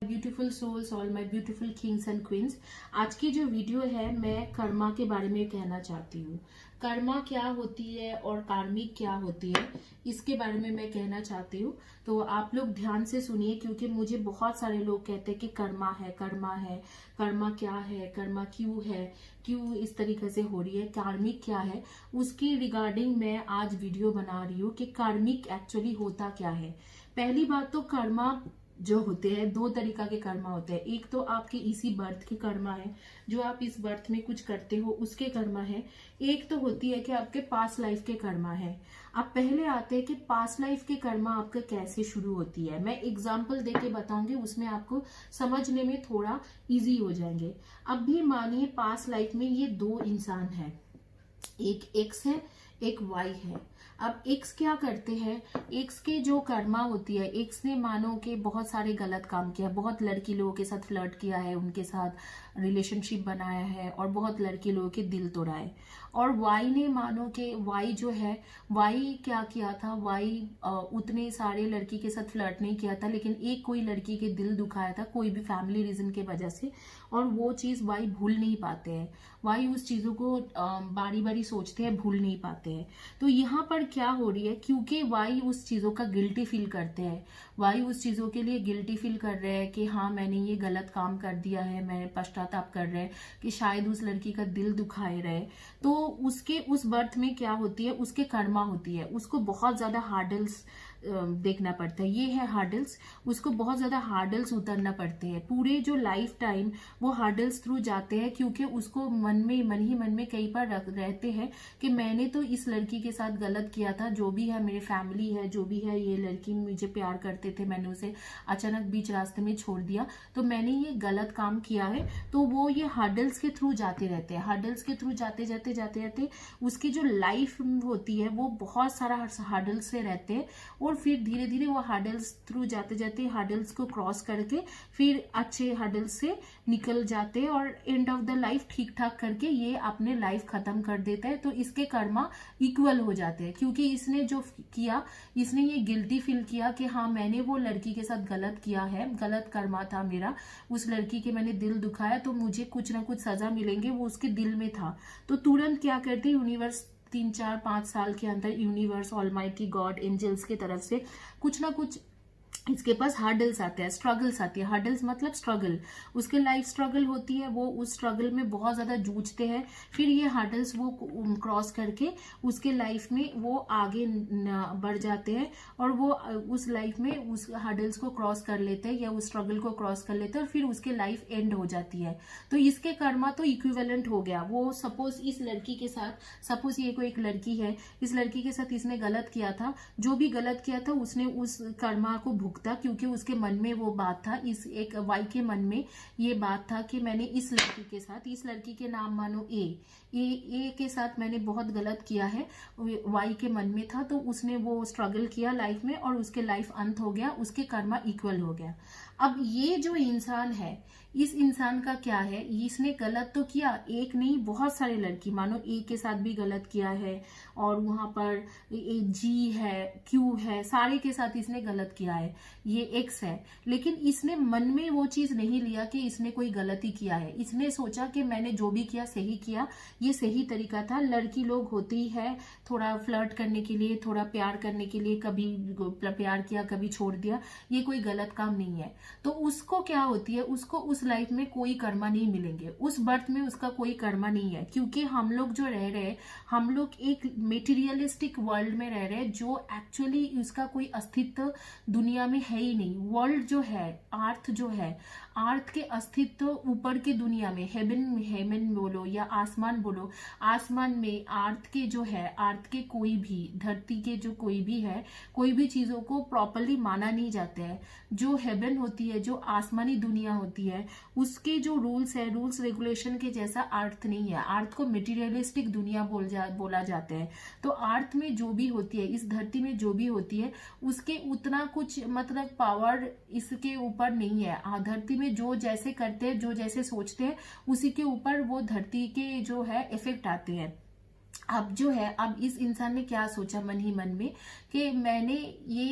Beautiful souls, all my beautiful kings and queens. आज की जो वीडियो है मैं कर्मा के बारे में कहना चाहती हूँ। कर्मा क्या होती है और कार्मिक क्या होती है, इसके बारे में मैं कहना चाहती हूँ। तो आप लोग ध्यान से सुनिए, क्योंकि मुझे बहुत सारे लोग कहते हैं कि कर्मा है, कर्मा है, कर्मा क्या है, कर्मा क्यों है, क्यों इस तरीके से हो रही है, कार्मिक क्या है, उसकी रिगार्डिंग मैं आज वीडियो बना रही हूँ कि कार्मिक एक्चुअली होता क्या है। पहली बात तो कर्मा जो होते हैं, दो तरीका के कर्मा होते हैं। एक तो आपके इसी बर्थ के कर्मा है, जो आप इस बर्थ में कुछ करते हो उसके कर्मा है। एक तो होती है कि आपके पास्ट लाइफ के कर्मा है। अब पहले आते हैं कि पास्ट लाइफ के कर्मा आपका कैसे शुरू होती है। मैं एग्जांपल देके बताऊंगी, उसमें आपको समझने में थोड़ा इजी हो जाएंगे। अब भी मानिए पास्ट लाइफ में ये दो इंसान है, एक एक्स है, एक वाई है। अब एक्स क्या करते हैं, एक्स के जो कर्मा होती है, एक्स ने मानो कि बहुत सारे गलत काम किया, बहुत लड़की लोगों के साथ फ्लर्ट किया है, उनके साथ रिलेशनशिप बनाया है और बहुत लड़की लोगों के दिल तोड़ा है। और वाई ने मानो कि वाई जो है, वाई क्या किया था, वाई उतने सारे लड़की के साथ फ्लर्ट नहीं किया था, लेकिन एक कोई लड़की के दिल दुखाया था, कोई भी फैमिली रीजन के वजह से, और वो चीज वाई भूल नहीं पाते हैं। वाई उस चीजों को बारी बारी सोचते हैं, भूल नहीं पाते हैं। तो यहाँ पर क्या हो रही है, क्योंकि वाई उस चीजों का गिल्टी फील करते हैं, वाई उस चीजों के लिए गिल्टी फील कर रहे हैं कि हाँ मैंने ये गलत काम कर दिया है, मैं पश्चाताप कर रहे हैं कि शायद उस लड़की का दिल दुखाए रहे। तो उसके उस बर्थ में क्या होती है, उसके कर्मा होती है, उसको बहुत ज्यादा हार्डल्स देखना पड़ता है। ये है हार्डल्स, उसको बहुत ज्यादा हार्डल्स उतरना पड़ते हैं। पूरे जो लाइफ टाइम वो हार्डल्स थ्रू जाते हैं, क्योंकि उसको मन ही मन में कई बार रहते हैं कि मैंने तो इस लड़की के साथ गलत किया था, जो भी है मेरे फैमिली है, जो भी है, ये लड़की मुझे प्यार करते थे, मैंने उसे अचानक बीच रास्ते में छोड़ दिया, तो मैंने ये गलत काम किया है। तो वो ये हार्डल्स के थ्रू जाते रहते हैं, हार्डल्स के थ्रू जाते जाते जाते जाते उसकी जो लाइफ होती है वो बहुत सारा हार्डल्स से रहते हैं। और फिर धीरे धीरे वो हार्डल्स थ्रू जाते जाते हार्डल्स को क्रॉस करके फिर अच्छे हार्डल्स से निकल जाते हैं, और एंड ऑफ द लाइफ ठीक ठाक करके ये अपने लाइफ खत्म कर देता है। तो इसके कर्मा इक्वल हो जाते हैं, क्योंकि इसने जो किया, इसने ये गिल्टी फील किया कि हाँ मैंने वो लड़की के साथ गलत किया है, गलत कर्मा था मेरा, उस लड़की के मैंने दिल दुखाया, तो मुझे कुछ ना कुछ सजा मिलेंगे, वो उसके दिल में था। तो तुरंत क्या करते यूनिवर्स, 3 4 5 साल के अंदर यूनिवर्स, ऑलमाइटी गॉड, एंजल्स की तरफ से कुछ ना कुछ इसके पास हार्डल्स आते हैं, स्ट्रगल्स आती है। हार्डल्स मतलब स्ट्रगल, उसके लाइफ स्ट्रगल होती है, वो उस स्ट्रगल में बहुत ज्यादा जूझते हैं। फिर ये हार्डल्स वो क्रॉस करके उसके लाइफ में वो आगे बढ़ जाते हैं, और वो उस लाइफ में उस हार्डल्स को क्रॉस कर लेते हैं या उस स्ट्रगल को क्रॉस कर लेते हैं, और फिर उसके लाइफ एंड हो जाती है। तो इसके कर्मा तो इक्विवेलेंट हो गया। वो सपोज इस लड़की के साथ, सपोज ये कोई एक लड़की है, इस लड़की के साथ इसने गलत किया था, जो भी गलत किया था उसने उस कर्मा को भुगता, क्योंकि उसके मन में वो बात था, इस एक वाई के मन में ये बात था कि मैंने इस लड़की के साथ, इस लड़की के नाम मानो ए के साथ मैंने बहुत गलत किया है, वाई के मन में था। तो उसने वो स्ट्रगल किया लाइफ में, और उसके लाइफ अंत हो गया, उसके कर्मा इक्वल हो गया। अब ये जो इंसान है, इस इंसान का क्या है, इसने गलत तो किया, एक नहीं बहुत सारे लड़की, मानो ए के साथ भी गलत किया है, और वहां पर जी है, क्यू है, सारे के साथ इसने गलत किया है, ये एक्स है। लेकिन इसने मन में वो चीज नहीं लिया कि इसने कोई गलती किया है, इसने सोचा कि मैंने जो भी किया सही किया, ये सही तरीका था। लड़की लोग होती है थोड़ा फ्लर्ट करने के लिए, थोड़ा प्यार करने के लिए, कभी प्यार किया कभी छोड़ दिया, ये कोई गलत काम नहीं है। तो उसको क्या होती है, उसको उस लाइफ में कोई कर्मा नहीं मिलेंगे, उस बर्थ में उसका कोई कर्मा नहीं है। क्योंकि हम लोग जो रह रहे हैं, हम लोग एक मेटीरियलिस्टिक वर्ल्ड में रह रहे हैं, जो एक्चुअली उसका कोई अस्तित्व दुनिया में है ही नहीं। वर्ल्ड जो है, अर्थ जो है, अर्थ के अस्तित्व ऊपर की दुनिया में, हेवन बोलो या आसमान बोलो, आसमान में अर्थ के जो है, अर्थ के कोई भी, धरती के जो कोई भी है, कोई भी चीजों को प्रॉपरली माना नहीं जाते हैं। जो हेवन होती है, जो आसमानी दुनिया होती है, उसके जो रूल्स है, रूल्स रेगुलेशन के जैसा अर्थ नहीं है। अर्थ को मटेरियलिस्टिक दुनिया बोला जाता है। तो अर्थ में जो भी होती है, इस धरती में जो भी होती है, उसके उतना कुछ मतलब पावर इसके ऊपर नहीं है। धरती में जो जैसे करते हैं, जो जैसे सोचते हैं, उसी के ऊपर वो धरती के जो है इफेक्ट आते हैं। अब जो है, अब इस इंसान ने क्या सोचा मन ही मन में कि मैंने ये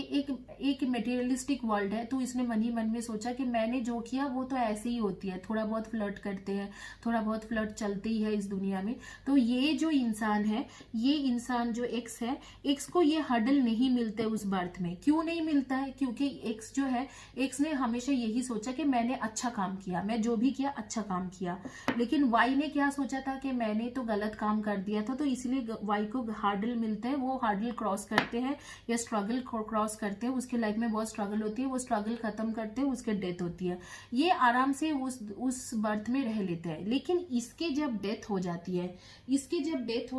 एक मटेरियलिस्टिक वर्ल्ड है, तो इसने मन ही मन में सोचा कि मैंने जो किया वो तो ऐसे ही होती है, थोड़ा बहुत फ्लर्ट करते हैं, थोड़ा बहुत फ्लर्ट चलते ही है इस दुनिया में। तो ये जो इंसान है, ये इंसान जो एक्स है, एक्स को ये हर्डल नहीं मिलते उस बर्थ में। क्यों नहीं मिलता है? क्योंकि एक्स जो है, एक्स ने हमेशा यही सोचा कि मैंने अच्छा काम किया, मैं जो भी किया अच्छा काम किया। लेकिन वाई ने क्या सोचा था कि मैंने तो गलत काम कर दिया था, तो इसलिए वाई को हार्डल मिलते हैं, वो हार्डल क्रॉस करते हैं या स्ट्रगल क्रॉस करते हैं, उसके लाइफ में बहुत स्ट्रगल होती है, वो स्ट्रगल खत्म करते हैं, उसके डेथ होती है, ये आराम से उस बर्थ में रह लेते हैं। लेकिन इसके जब डेथ हो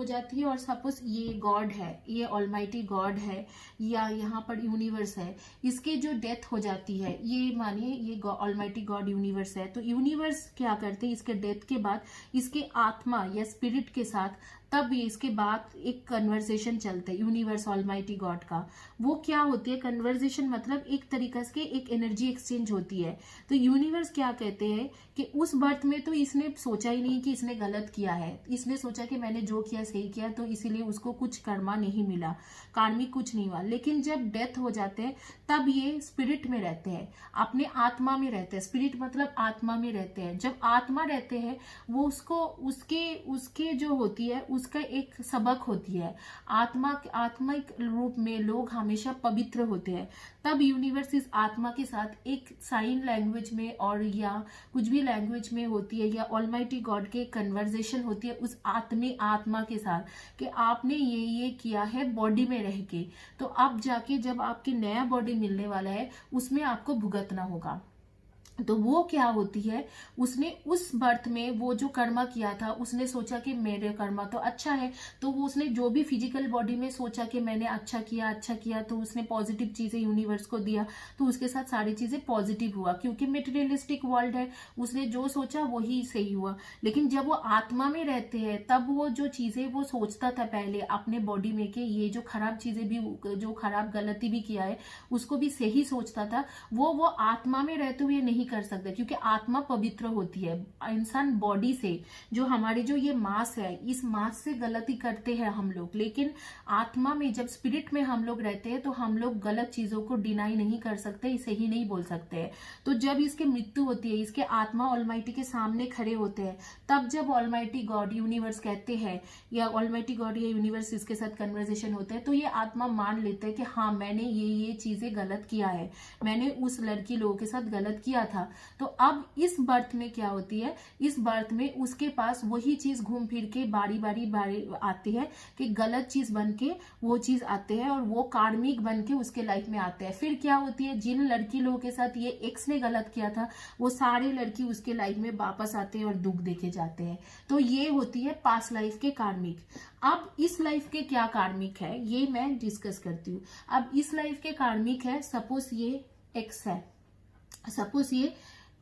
जाती है, और सपोज ये गॉड है, ये ऑलमाइटी गॉड है या यहाँ पर यूनिवर्स है, इसके जो डेथ हो जाती है, ये मानिए ये ऑलमाइटी गॉड यूनिवर्स है, तो यूनिवर्स क्या करते हैं इसके डेथ के बाद, इसके आत्मा या स्पिरिट के साथ, तब इसके बाद एक कन्वर्सेशन चलता है यूनिवर्स ऑलमाइटी गॉड का। वो क्या होती है कन्वर्सेशन? मतलब एक तरीका से एक एनर्जी एक्सचेंज होती है। तो यूनिवर्स क्या कहते हैं कि उस बर्थ में तो इसने सोचा ही नहीं कि इसने गलत किया है, इसने सोचा कि मैंने जो किया सही किया, तो इसीलिए उसको कुछ कर्मा नहीं मिला, कार्मिक कुछ नहीं हुआ। लेकिन जब डेथ हो जाते हैं तब ये स्पिरिट में रहते हैं, अपने आत्मा में रहते हैं। स्पिरिट मतलब आत्मा में रहते हैं। जब आत्मा रहते हैं वो उसको उसके जो होती है उसका एक सबक होती है। आत्मिक रूप में लोग हमेशा पवित्र होते हैं। तब यूनिवर्स इस आत्मा के साथ एक साइन लैंग्वेज में और या कुछ भी लैंग्वेज में होती है, या ऑलमाइटी गॉड के कन्वर्सेशन होती है उस आत्मा के साथ कि आपने ये किया है बॉडी में रह के, तो अब जाके जब आपकी नया बॉडी मिलने वाला है उसमें आपको भुगतना होगा। तो वो क्या होती है, उसने उस बर्थ में वो जो कर्मा किया था, उसने सोचा कि मेरे कर्मा तो अच्छा है, तो वो उसने जो भी फिजिकल बॉडी में सोचा कि मैंने अच्छा किया, तो उसने पॉजिटिव चीजें यूनिवर्स को दिया, तो उसके साथ सारी चीजें पॉजिटिव हुआ, क्योंकि मेटेरियलिस्टिक वर्ल्ड है, उसने जो सोचा वही सही हुआ। लेकिन जब वो आत्मा में रहते हैं तब वो जो चीजें वो सोचता था पहले अपने बॉडी में कि ये जो खराब चीजें भी, जो खराब गलती भी किया है उसको भी सही सोचता था, वो आत्मा में रहते हुए नहीं कर सकते, क्योंकि आत्मा पवित्र होती है। इंसान बॉडी से, जो हमारी जो ये मांस है, इस मांस से गलती करते हैं हम लोग, लेकिन आत्मा में जब स्पिरिट में हम लोग रहते हैं तो हम लोग गलत चीजों को डिनाई नहीं कर सकते, इसे ही नहीं बोल सकते। तो जब इसकी मृत्यु होती है, इसके आत्मा ऑलमाइटी के सामने खड़े होते हैं, तब जब ऑलमाइटी गॉड यूनिवर्स कहते हैं, या ऑलमाइटी गॉड या यूनिवर्स इसके साथ कन्वर्सेशन होता है, तो ये आत्मा मान लेते हैं कि हाँ मैंने ये चीजें गलत किया है, मैंने उस लड़की लोगों के साथ गलत किया था। तो अब इस बर्थ में क्या होती है, इस बर्थ में उसके पास वही चीज घूम फिर के बारी बारी आती है कि गलत चीज बन के वो चीज आते हैं, और वो कार्मिक बन के उसके लाइफ में आते हैं। फिर क्या होती है, जिन लड़की लोगों के साथ ये एक्स ने गलत किया था, वो सारे लड़की उसके लाइफ में वापस आते हैं और दुख देके जाते हैं। तो ये होती है पास्ट लाइफ के कार्मिक। अब इस लाइफ के क्या कार्मिक है ये मैं डिस्कस करती हूँ। अब इस लाइफ के कार्मिक है, सपोज ये एक्स है, सपोज ये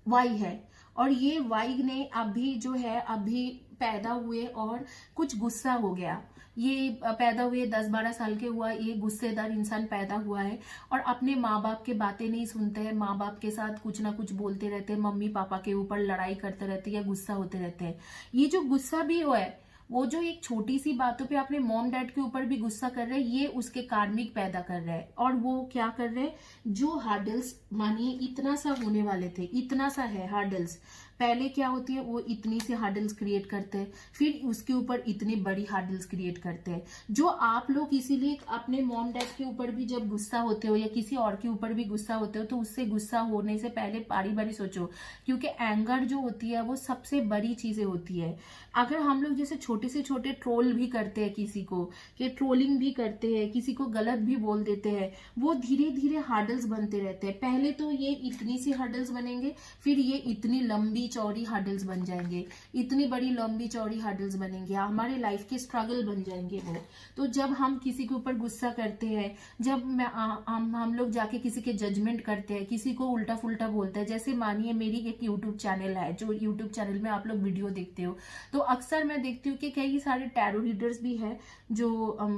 वाई है, और ये वाई ने अभी पैदा हुए और कुछ गुस्सा हो गया, ये पैदा हुए 10-12 साल के हुआ, ये गुस्सेदार इंसान पैदा हुआ है और अपने माँ बाप के बातें नहीं सुनते हैं, माँ बाप के साथ कुछ ना कुछ बोलते रहते हैं, मम्मी पापा के ऊपर लड़ाई करते रहते हैं या गुस्सा होते रहते हैं। ये जो गुस्सा भी हुआ है, वो जो एक छोटी सी बातों पे अपने मॉम डैड के ऊपर भी गुस्सा कर रहे हैं, ये उसके कार्मिक पैदा कर रहे हैं। और वो क्या कर रहे हैं, जो हार्डल्स मानिए इतना सा होने वाले थे, इतना सा है हार्डल्स, पहले क्या होती है वो इतनी सी हार्डल्स क्रिएट करते हैं, फिर उसके ऊपर इतनी बड़ी हार्डल्स क्रिएट करते हैं। जो आप लोग इसीलिए अपने मॉम डैड के ऊपर भी जब गुस्सा होते हो या किसी और के ऊपर भी गुस्सा होते हो, तो उससे गुस्सा होने से पहले बारी बारी सोचो, क्योंकि एंगर जो होती है वो सबसे बड़ी चीजें होती है। अगर हम लोग जैसे छोटे से छोटे ट्रोल भी करते हैं किसी को, कि ट्रोलिंग भी करते हैं, किसी को गलत भी बोल देते हैं, वो धीरे धीरे हार्डल्स बनते रहते हैं। पहले तो ये इतनी सी हार्डल्स बनेंगे, फिर ये इतनी लंबी चौड़ी हार्डल्स बन जाएंगे, इतनी बड़ी लंबी चौड़ी हार्डल्स बनेंगे, हमारे लाइफ के स्ट्रगल बन जाएंगे वो। तो जब हम किसी के ऊपर गुस्सा करते हैं, जब हम लोग जाके किसी के जजमेंट करते हैं, किसी को उल्टा फुल्टा बोलते हैं, जैसे मानिए मेरी एक यूट्यूब चैनल है, जो यूट्यूब चैनल में आप लोग वीडियो देखते हो, तो अक्सर मैं देखती हूँ के कई सारे टैरो रीडर्स भी हैं जो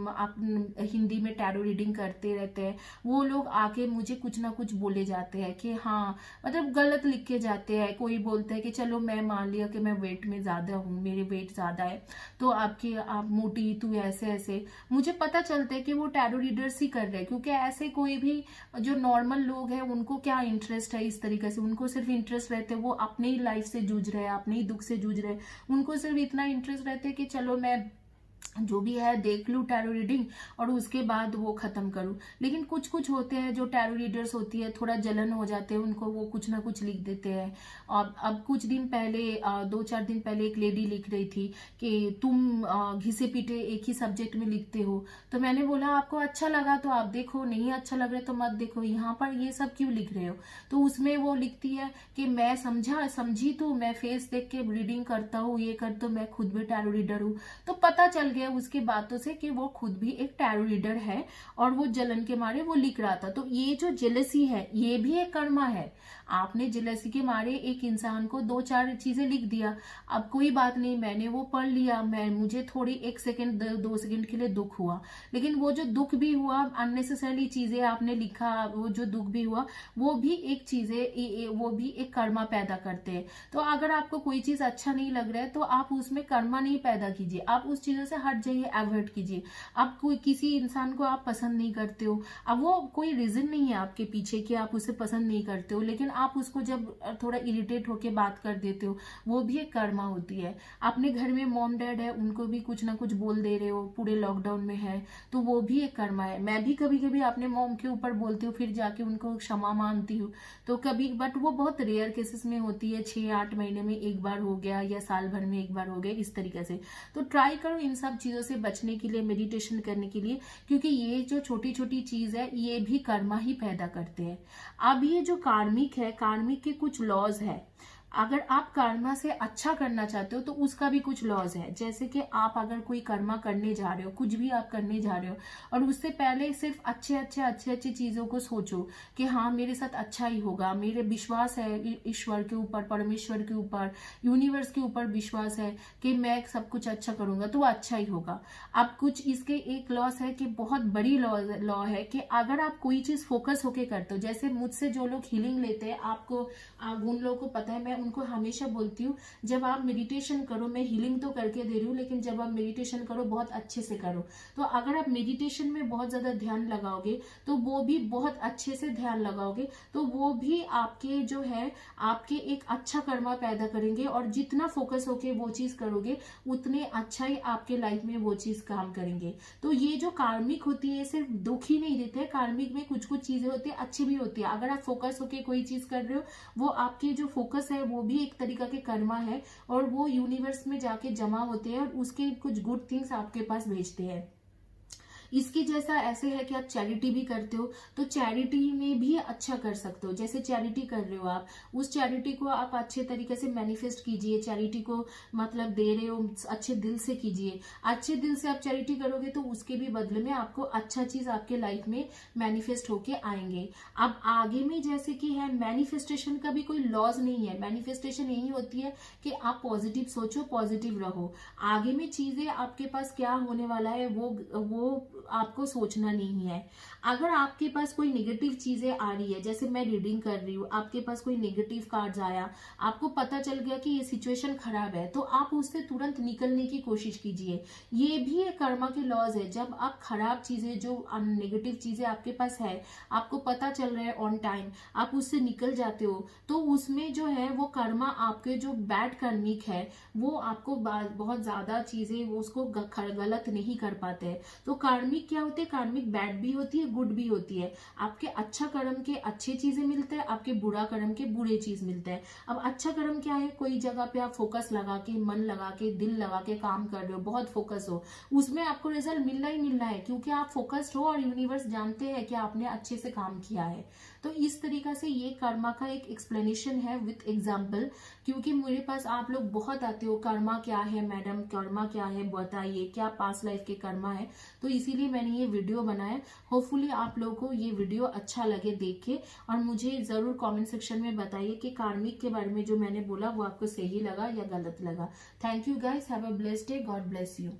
आप हिंदी में टैरो रीडिंग करते रहते हैं। वो लोग आके मुझे कुछ ना कुछ बोले जाते हैं कि हाँ, मतलब गलत लिख के जाते हैं। कोई बोलता है कि चलो मैं मान लिया कि मैं वेट में ज्यादा हूँ, मेरे वेट ज्यादा है, तो आप मोटी, तू ऐसे ऐसे। मुझे पता चलता है कि वो टैरो रीडर्स ही कर रहे हैं, क्योंकि ऐसे कोई भी जो नॉर्मल लोग हैं उनको क्या इंटरेस्ट है इस तरीके से। उनको सिर्फ इंटरेस्ट रहते हैं, वो अपने ही लाइफ से जूझ रहे हैं, अपने ही दुख से जूझ रहे हैं। उनको सिर्फ इतना इंटरेस्ट रहता है कि चलो मैं जो भी है देख लूं टैरो रीडिंग और उसके बाद वो खत्म करूं। लेकिन कुछ कुछ होते हैं जो टैरो रीडर्स होती है, थोड़ा जलन हो जाते हैं उनको, वो कुछ ना कुछ लिख देते हैं। और अब कुछ दिन पहले 2-4 दिन पहले एक लेडी लिख रही थी कि तुम घिसे पीटे एक ही सब्जेक्ट में लिखते हो। तो मैंने बोला आपको अच्छा लगा तो आप देखो, नहीं अच्छा लग रहा तो मत देखो, यहाँ पर ये सब क्यों लिख रहे हो। तो उसमें वो लिखती है कि मैं समझी तो मैं फेस देख के रीडिंग करता हूँ, ये कर, तो मैं खुद भी टैरो रीडर हूँ। तो पता चल गया उसकी बातों से कि वो खुद भी एक टैरो रीडर है और वो जलन के मारे वो लिख रहा था। तो ये जो जेलसी है ये भी एक कर्मा है। आपने जेलसी के मारे एक इंसान को 2-4 चीजें लिख दिया, अब कोई बात नहीं, मैंने वो पढ़ लिया, मुझे थोड़ी 1 सेकंड 2 सेकंड के लिए दुख हुआ, लेकिन वो जो दुख भी हुआ, अननेसेसरी चीजें आपने लिखा, वो जो दुख भी हुआ वो भी एक चीजें, वो भी एक कर्मा पैदा करते हैं। तो अगर आपको कोई चीज अच्छा नहीं लग रहा है तो आप उसमें कर्मा नहीं पैदा कीजिए, आप उस चीजों से हट जाइए, अवॉइड कीजिए। आप कोई किसी इंसान को आप पसंद नहीं करते हो, अब वो कोई रीजन नहीं है आपके पीछे कि आप उसे पसंद नहीं करते हो, लेकिन आप उसको जब थोड़ा इरिटेट होके बात कर देते हो, वो भी एक कर्मा होती है। अपने घर में मॉम डैड है, उनको भी कुछ ना कुछ बोल दे रहे हो, पूरे लॉकडाउन में है, तो वो भी एक कर्मा है। मैं भी कभी कभी अपने मॉम के ऊपर बोलती हूँ, फिर जाके उनको क्षमा मांगती हूँ, तो कभी, बट वो बहुत रेयर केसेस में होती है, 6-8 महीने में एक बार हो गया या साल भर में एक बार हो गया, इस तरीके से। तो ट्राई करो इन सब चीजों से बचने के लिए, मेडिटेशन करने के लिए, क्योंकि ये जो छोटी छोटी चीज है ये भी कर्मा ही पैदा करते हैं। अब ये जो कार्मिक है, कार्मिक के कुछ लॉज है। अगर आप कर्मा से अच्छा करना चाहते हो तो उसका भी कुछ लॉज है। जैसे कि आप अगर कोई कर्मा करने जा रहे हो, कुछ भी आप करने जा रहे हो, और उससे पहले सिर्फ अच्छे चीजों को सोचो कि हाँ मेरे साथ अच्छा ही होगा, मेरे विश्वास है ईश्वर के ऊपर, परमेश्वर के ऊपर, यूनिवर्स के ऊपर विश्वास है कि मैं सब कुछ अच्छा करूंगा तो अच्छा ही होगा। अब कुछ इसके एक लॉस है कि बहुत बड़ी लॉ है कि अगर आप कोई चीज फोकस होके करते हो, जैसे मुझसे जो लोग हीलिंग लेते हैं, आपको उन लोगों को पता है, मैं उनको हमेशा बोलती हूँ जब आप मेडिटेशन करो, मैं हीलिंग तो करके दे रही हूँ, लेकिन जब आप मेडिटेशन करो बहुत अच्छे से करो। तो अगर आप मेडिटेशन में बहुत ज्यादा ध्यान लगाओगे तो वो भी बहुत अच्छे से ध्यान लगाओगे, तो वो भी आपके जो है आपके एक अच्छा कर्मा पैदा करेंगे, और जितना फोकस होके वो चीज करोगे उतने अच्छा ही आपके लाइफ में वो चीज काम करेंगे। तो ये जो कार्मिक होती है सिर्फ दुख ही नहीं देते, कार्मिक में कुछ कुछ चीजें होती है अच्छी भी होती है। अगर आप फोकस होके कोई चीज कर रहे हो, वो आपके जो फोकस है वो भी एक तरीका के कर्मा है, और वो यूनिवर्स में जाके जमा होते हैं और उसके कुछ गुड थिंग्स आपके पास भेजते हैं। इसके जैसा ऐसे है कि आप चैरिटी भी करते हो, तो चैरिटी में भी अच्छा कर सकते हो। जैसे चैरिटी कर रहे हो आप, उस चैरिटी को आप अच्छे तरीके से मैनिफेस्ट कीजिए, चैरिटी को मतलब दे रहे हो अच्छे दिल से कीजिए। अच्छे दिल से आप चैरिटी करोगे तो उसके भी बदले में आपको अच्छा चीज आपके लाइफ में मैनिफेस्ट होके आएंगे। अब आगे में जैसे कि है, मैनिफेस्टेशन का भी कोई लॉज नहीं है। मैनिफेस्टेशन यही होती है कि आप पॉजिटिव सोचो, पॉजिटिव रहो, आगे में चीजें आपके पास क्या होने वाला है वो आपको सोचना नहीं है। अगर आपके पास कोई नेगेटिव चीजें आ रही है, जैसे मैं रीडिंग कर रही हूँ, आपके पास कोई नेगेटिव कार्ड्स आया, आपको पता चल गया कि ये सिचुएशन खराब है, तो आप उससे तुरंत निकलने की कोशिश कीजिए। ये भी एक कर्मा के लॉज है। जब आप खराब चीजें, जो नेगेटिव चीजें आपके पास है, आपको पता चल रहा है ऑन टाइम, आप उससे निकल जाते हो, तो उसमें जो है वो कर्मा, आपके जो बैड कर्मिक है वो आपको बहुत ज्यादा चीजें वो उसको गलत नहीं कर पाते। तो कार्मिक क्या होते हैं, कार्मिक बैड भी होती है, गुड भी होती है। आपके अच्छा कर्म के अच्छे चीजें मिलते हैं, आपके बुरा कर्म के बुरे चीज मिलते हैं। अब अच्छा कर्म क्या है, कोई जगह पे आप फोकस लगा के, मन लगा के, दिल लगा के काम कर रहे हो, बहुत फोकस हो, उसमें आपको रिजल्ट मिलना ही मिलना है, क्योंकि आप फोकस्ड हो और यूनिवर्स जानते हैं कि आपने अच्छे से काम किया है। तो इस तरीका से ये कर्मा का एक एक्सप्लेनेशन है विथ एग्जाम्पल, क्योंकि मेरे पास आप लोग बहुत आते हो, कर्मा क्या है मैडम, कर्मा क्या है बताइए, क्या पास्ट लाइफ के कर्मा है, तो इसीलिए इसीलिए मैंने ये वीडियो बनाया। होपफुली आप लोगों को ये वीडियो अच्छा लगे देख के, और मुझे जरूर कमेंट सेक्शन में बताइए कि कार्मिक के बारे में जो मैंने बोला वो आपको सही लगा या गलत लगा। Thank you guys, have a blessed day, God bless you.